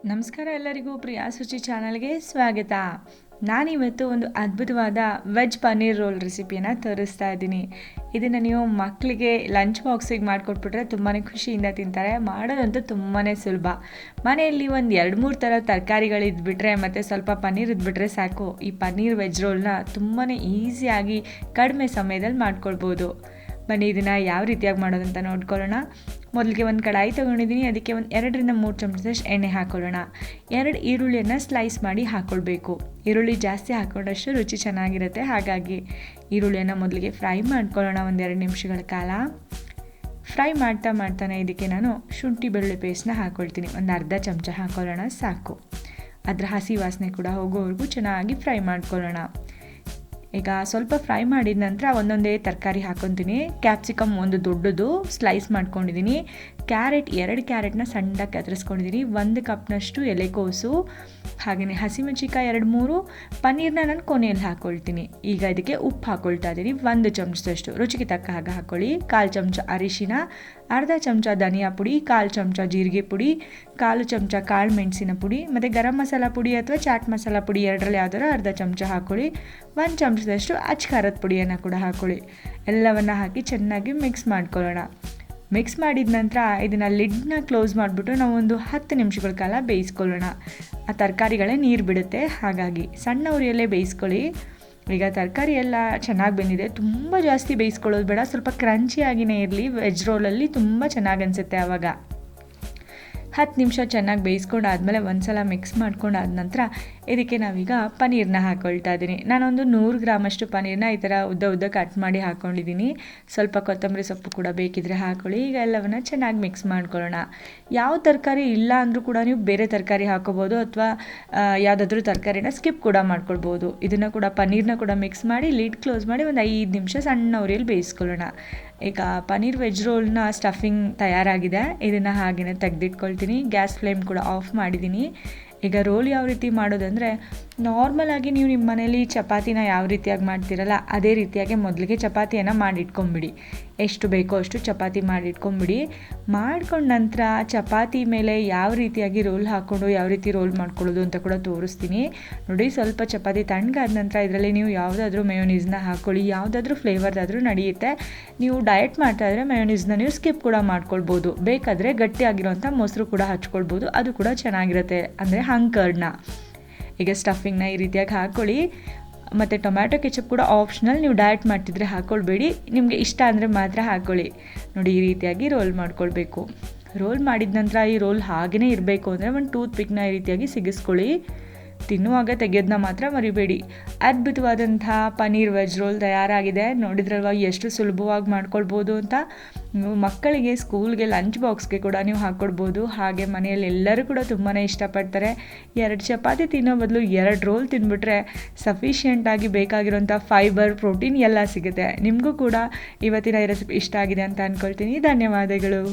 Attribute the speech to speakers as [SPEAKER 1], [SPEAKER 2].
[SPEAKER 1] ನಮಸ್ಕಾರ ಎಲ್ಲರಿಗೂ ಪ್ರಿಯಾ ಸುಚಿ ಚಾನಲ್ಗೆ ಸ್ವಾಗತ. ನಾನಿವತ್ತು ಒಂದು ಅದ್ಭುತವಾದ ವೆಜ್ ಪನ್ನೀರ್ ರೋಲ್ ರೆಸಿಪಿಯನ್ನು ತೋರಿಸ್ತಾ ಇದ್ದೀನಿ. ಇದನ್ನು ನೀವು ಮಕ್ಕಳಿಗೆ ಲಂಚ್ ಬಾಕ್ಸಿಗೆ ಮಾಡಿಕೊಟ್ಬಿಟ್ರೆ ತುಂಬಾ ಖುಷಿಯಿಂದ ತಿಂತಾರೆ. ಮಾಡೋದಂತೂ ತುಂಬಾ ಸುಲಭ. ಮನೆಯಲ್ಲಿ ಒಂದು 2-3 ಥರ ತರಕಾರಿಗಳಿದ್ಬಿಟ್ರೆ ಮತ್ತು ಸ್ವಲ್ಪ ಪನ್ನೀರ್ ಇದ್ಬಿಟ್ರೆ ಸಾಕು. ಈ ಪನ್ನೀರ್ ವೆಜ್ ರೋಲ್ನ ತುಂಬಾ ಈಸಿಯಾಗಿ ಕಡಿಮೆ ಸಮಯದಲ್ಲಿ ಮಾಡ್ಕೊಳ್ಬೋದು. ಬನ್ನಿ ಇದನ್ನು ಯಾವ ರೀತಿಯಾಗಿ ಮಾಡೋದಂತ ನೋಡ್ಕೊಳ್ಳೋಣ. ಮೊದಲಿಗೆ ಒಂದು ಕಡಾಯಿ ತೊಗೊಂಡಿದ್ದೀನಿ. ಅದಕ್ಕೆ ಒಂದು 2-3 ಚಮಚದಷ್ಟು ಎಣ್ಣೆ ಹಾಕ್ಕೊಳ್ಳೋಣ. 2 ಈರುಳ್ಳಿಯನ್ನು ಸ್ಲೈಸ್ ಮಾಡಿ ಹಾಕ್ಕೊಳ್ಬೇಕು. ಈರುಳ್ಳಿ ಜಾಸ್ತಿ ಹಾಕ್ಕೊಂಡಷ್ಟು ರುಚಿ ಚೆನ್ನಾಗಿರುತ್ತೆ. ಹಾಗಾಗಿ ಈರುಳ್ಳಿಯನ್ನು ಮೊದಲಿಗೆ ಫ್ರೈ ಮಾಡ್ಕೊಳ್ಳೋಣ 1-2 ನಿಮಿಷಗಳ ಕಾಲ. ಫ್ರೈ ಮಾಡ್ತಾನೆ ಇದಕ್ಕೆ ನಾನು ಶುಂಠಿ ಬೆಳ್ಳುಳ್ಳಿ ಪೇಸ್ಟ್ನ ಹಾಕ್ಕೊಳ್ತೀನಿ. ಒಂದು ಅರ್ಧ ಚಮಚ ಹಾಕ್ಕೊಳ್ಳೋಣ ಸಾಕು. ಅದರ ಹಸಿ ವಾಸನೆ ಕೂಡ ಹೋಗೋವರೆಗೂ ಚೆನ್ನಾಗಿ ಫ್ರೈ ಮಾಡ್ಕೊಳ್ಳೋಣ. ಈಗ ಸ್ವಲ್ಪ ಫ್ರೈ ಮಾಡಿದ ನಂತರ ಒಂದೊಂದೇ ತರಕಾರಿ ಹಾಕ್ಕೊತೀನಿ. ಕ್ಯಾಪ್ಸಿಕಮ್ ಒಂದು ದೊಡ್ಡದು ಸ್ಲೈಸ್ ಮಾಡ್ಕೊಂಡಿದ್ದೀನಿ. ಕ್ಯಾರೆಟ್ 2 ಕ್ಯಾರೆಟ್ನ ಸಣ್ಣದಾಗಿ ಕತ್ತರಿಸ್ಕೊಂಡಿದ್ದೀನಿ. 1 ಕಪ್ನಷ್ಟು ಎಲೆಕೋಸು, ಹಾಗೆಯೇ ಹಸಿಮೆಣಸಿಕಾಯಿ 2-3, ಪನ್ನೀರ್ನ ನಾನು ಕೊನೆಯಲ್ಲಿ ಹಾಕ್ಕೊಳ್ತೀನಿ. ಈಗ ಇದಕ್ಕೆ ಉಪ್ಪು ಹಾಕ್ಕೊಳ್ತಾ ಇದ್ದೀನಿ 1 ಚಮಚದಷ್ಟು. ರುಚಿಗೆ ತಕ್ಕ ಹಾಗೆ ಹಾಕ್ಕೊಳ್ಳಿ. 1/4 ಚಮಚ ಅರಿಶಿನ, ಅರ್ಧ ಚಮಚ ಧನಿಯಾ ಪುಡಿ, 1/4 ಚಮಚ ಜೀರಿಗೆ ಪುಡಿ, 1/4 ಚಮಚ ಕಾಳು ಮೆಣಸಿನ ಪುಡಿ ಮತ್ತು ಗರಂ ಮಸಾಲ ಪುಡಿ ಅಥವಾ ಚಾಟ್ ಮಸಾಲ ಪುಡಿ ಎರಡರಲ್ಲಿ ಯಾವ್ದಾರು ಅರ್ಧ ಚಮಚ ಹಾಕ್ಕೊಳ್ಳಿ. 1 ಚಮಚದಷ್ಟು ಅಚ್ಚ ಖಾರದ ಪುಡಿಯನ್ನು ಕೂಡ ಹಾಕ್ಕೊಳ್ಳಿ. ಎಲ್ಲವನ್ನು ಹಾಕಿ ಚೆನ್ನಾಗಿ ಮಿಕ್ಸ್ ಮಾಡ್ಕೊಳ್ಳೋಣ. ಮಿಕ್ಸ್ ಮಾಡಿದ ನಂತರ ಇದನ್ನು ಲಿಡ್ನ ಕ್ಲೋಸ್ ಮಾಡಿಬಿಟ್ಟು ನಾವು ಒಂದು 10 ನಿಮಿಷಗಳ ಕಾಲ ಬೇಯಿಸ್ಕೊಳ್ಳೋಣ. ಆ ತರಕಾರಿಗಳೇ ನೀರು ಬಿಡುತ್ತೆ, ಹಾಗಾಗಿ ಸಣ್ಣ ಉರಿಯಲ್ಲೇ ಬೇಯಿಸ್ಕೊಳ್ಳಿ. ಈಗ ತರಕಾರಿ ಎಲ್ಲ ಚೆನ್ನಾಗಿ ಬೆಂದಿದೆ. ತುಂಬ ಜಾಸ್ತಿ ಬೇಯಿಸ್ಕೊಳ್ಳೋದು ಬೇಡ, ಸ್ವಲ್ಪ ಕ್ರಂಚಿಯಾಗಿಯೇ ಇರಲಿ. ವೆಜ್ ರೋಲಲ್ಲಿ ತುಂಬ ಚೆನ್ನಾಗಿ ಅನಿಸುತ್ತೆ ಆವಾಗ. 10 ನಿಮಿಷ ಚೆನ್ನಾಗಿ ಬೇಯಿಸ್ಕೊಂಡು ಆದಮೇಲೆ ಒಂದು ಸಲ ಮಿಕ್ಸ್ ಮಾಡ್ಕೊಂಡಾದ ನಂತರ ಇದಕ್ಕೆ ನಾವೀಗ ಪನ್ನೀರನ್ನ ಹಾಕ್ಕೊಳ್ತಾ ಇದ್ದೀನಿ. ನಾನೊಂದು 100 ಗ್ರಾಮಷ್ಟು ಪನ್ನೀರನ್ನ ಈ ಥರ ಉದ್ದ ಕಟ್ ಮಾಡಿ ಹಾಕ್ಕೊಂಡಿದ್ದೀನಿ. ಸ್ವಲ್ಪ ಕೊತ್ತಂಬರಿ ಸೊಪ್ಪು ಕೂಡ ಬೇಕಿದ್ರೆ ಹಾಕ್ಕೊಳ್ಳಿ. ಈಗ ಎಲ್ಲವನ್ನು ಚೆನ್ನಾಗಿ ಮಿಕ್ಸ್ ಮಾಡ್ಕೊಳ್ಳೋಣ. ಯಾವ ತರಕಾರಿ ಇಲ್ಲ ಅಂದರೂ ಕೂಡ ನೀವು ಬೇರೆ ತರಕಾರಿ ಹಾಕ್ಕೋಬೋದು ಅಥವಾ ಯಾವುದಾದ್ರೂ ತರಕಾರಿನ ಸ್ಕಿಪ್ ಕೂಡ ಮಾಡ್ಕೊಳ್ಬೋದು. ಇದನ್ನು ಕೂಡ ಪನ್ನೀರನ್ನ ಕೂಡ ಮಿಕ್ಸ್ ಮಾಡಿ ಲಿಡ್ ಕ್ಲೋಸ್ ಮಾಡಿ ಒಂದು 5 ನಿಮಿಷ ಸಣ್ಣ ಉರಿಯಲ್ಲಿ ಬೇಯಿಸ್ಕೊಳ್ಳೋಣ. ಈಗ ಪನ್ನೀರ್ ವೆಜ್ ರೋಲ್ನ ಸ್ಟಫಿಂಗ್ ತಯಾರಾಗಿದೆ. ಇದನ್ನು ಹಾಗೆಯೇ ತೆಗೆದಿಟ್ಕೊಳ್ತೀನಿ. ಗ್ಯಾಸ್ ಫ್ಲೇಮ್ ಕೂಡ ಆಫ್ ಮಾಡಿದ್ದೀನಿ. ಈಗ ರೋಲ್ ಯಾವ ರೀತಿ ಮಾಡೋದಂದರೆ, ನಾರ್ಮಲಾಗಿ ನೀವು ನಿಮ್ಮ ಮನೇಲಿ ಚಪಾತಿನ ಯಾವ ರೀತಿಯಾಗಿ ಮಾಡ್ತೀರಲ್ಲ ಅದೇ ರೀತಿಯಾಗಿ ಮೊದಲಿಗೆ ಚಪಾತಿಯನ್ನು ಮಾಡಿಟ್ಕೊಂಬಿಡಿ. ಎಷ್ಟು ಬೇಕೋ ಅಷ್ಟು ಚಪಾತಿ ಮಾಡಿಟ್ಕೊಂಬಿಡಿ. ಮಾಡ್ಕೊಂಡ ನಂತರ ಚಪಾತಿ ಮೇಲೆ ಯಾವ ರೀತಿಯಾಗಿ ರೋಲ್ ಹಾಕ್ಕೊಂಡು ಯಾವ ರೀತಿ ರೋಲ್ ಮಾಡ್ಕೊಳ್ಳೋದು ಅಂತ ಕೂಡ ತೋರಿಸ್ತೀನಿ ನೋಡಿ. ಸ್ವಲ್ಪ ಚಪಾತಿ ತಣ್ಣಗಾದ ನಂತರ ಇದರಲ್ಲಿ ನೀವು ಯಾವುದಾದ್ರೂ ಮಯೋನೀಸ್ನ ಹಾಕ್ಕೊಳ್ಳಿ. ಯಾವುದಾದ್ರೂ ಫ್ಲೇವರ್ದಾದರೂ ನಡೆಯುತ್ತೆ. ನೀವು ಡಯಟ್ ಮಾಡ್ತಾಯಿದ್ರೆ ಮಯೋನೀಸ್ನ ನೀವು ಸ್ಕಿಪ್ ಕೂಡ ಮಾಡ್ಕೊಳ್ಬೋದು. ಬೇಕಾದರೆ ಗಟ್ಟಿಯಾಗಿರೋಂಥ ಮೊಸರು ಕೂಡ ಹಚ್ಕೊಳ್ಬೋದು, ಅದು ಕೂಡ ಚೆನ್ನಾಗಿರುತ್ತೆ, ಅಂದರೆ ಹಂಕರ್ಡ್ನ. ಈಗ ಸ್ಟಫಿಂಗ್ನ ಈ ರೀತಿಯಾಗಿ ಹಾಕ್ಕೊಳ್ಳಿ. ಮತ್ತು ಟೊಮ್ಯಾಟೊ ಕೆಚಪ್ ಕೂಡ ಆಪ್ಷನಲ್, ನೀವು ಡಯಟ್ ಮಾಡ್ತಿದ್ರೆ ಹಾಕ್ಕೊಳ್ಬೇಡಿ, ನಿಮಗೆ ಇಷ್ಟ ಅಂದರೆ ಮಾತ್ರ ಹಾಕ್ಕೊಳ್ಳಿ. ನೋಡಿ ಈ ರೀತಿಯಾಗಿ ರೋಲ್ ಮಾಡ್ಕೊಳ್ಬೇಕು. ರೋಲ್ ಮಾಡಿದ ನಂತರ ಈ ರೋಲ್ ಹಾಗೇ ಇರಬೇಕು ಅಂದರೆ ಒಂದು ಟೂತ್ ಪಿಕ್ನ ಈ ರೀತಿಯಾಗಿ ಸಿಗಿಸ್ಕೊಳ್ಳಿ. ತಿನ್ನುವಾಗ ತೆಗೆಯೋದನ್ನ ಮಾತ್ರ ಮರಿಬೇಡಿ. ಅದ್ಭುತವಾದಂಥ ಪನ್ನೀರ್ ವೆಜ್ ರೋಲ್ ತಯಾರಾಗಿದೆ. ನೋಡಿದ್ರಲ್ವ ಎಷ್ಟು ಸುಲಭವಾಗಿ ಮಾಡ್ಕೊಳ್ಬೋದು ಅಂತ. ನೀವು ಮಕ್ಕಳಿಗೆ ಸ್ಕೂಲ್ಗೆ ಲಂಚ್ ಬಾಕ್ಸ್ಗೆ ಕೂಡ ನೀವು ಹಾಕ್ಕೊಡ್ಬೋದು. ಹಾಗೆ ಮನೆಯಲ್ಲಿ ಎಲ್ಲರೂ ಕೂಡ ತುಂಬಾ ಇಷ್ಟಪಡ್ತಾರೆ. 2 ಚಪಾತಿ ತಿನ್ನೋ ಬದಲು 2 ರೋಲ್ ತಿಂದುಬಿಟ್ರೆ ಸಫಿಷಿಯೆಂಟಾಗಿ ಬೇಕಾಗಿರೋಂಥ ಫೈಬರ್, ಪ್ರೋಟೀನ್ ಎಲ್ಲ ಸಿಗುತ್ತೆ. ನಿಮಗೂ ಕೂಡ ಇವತ್ತಿನ ರೆಸಿಪಿ ಇಷ್ಟ ಆಗಿದೆ ಅಂತ ಅಂದ್ಕೊಳ್ತೀನಿ. ಧನ್ಯವಾದಗಳು.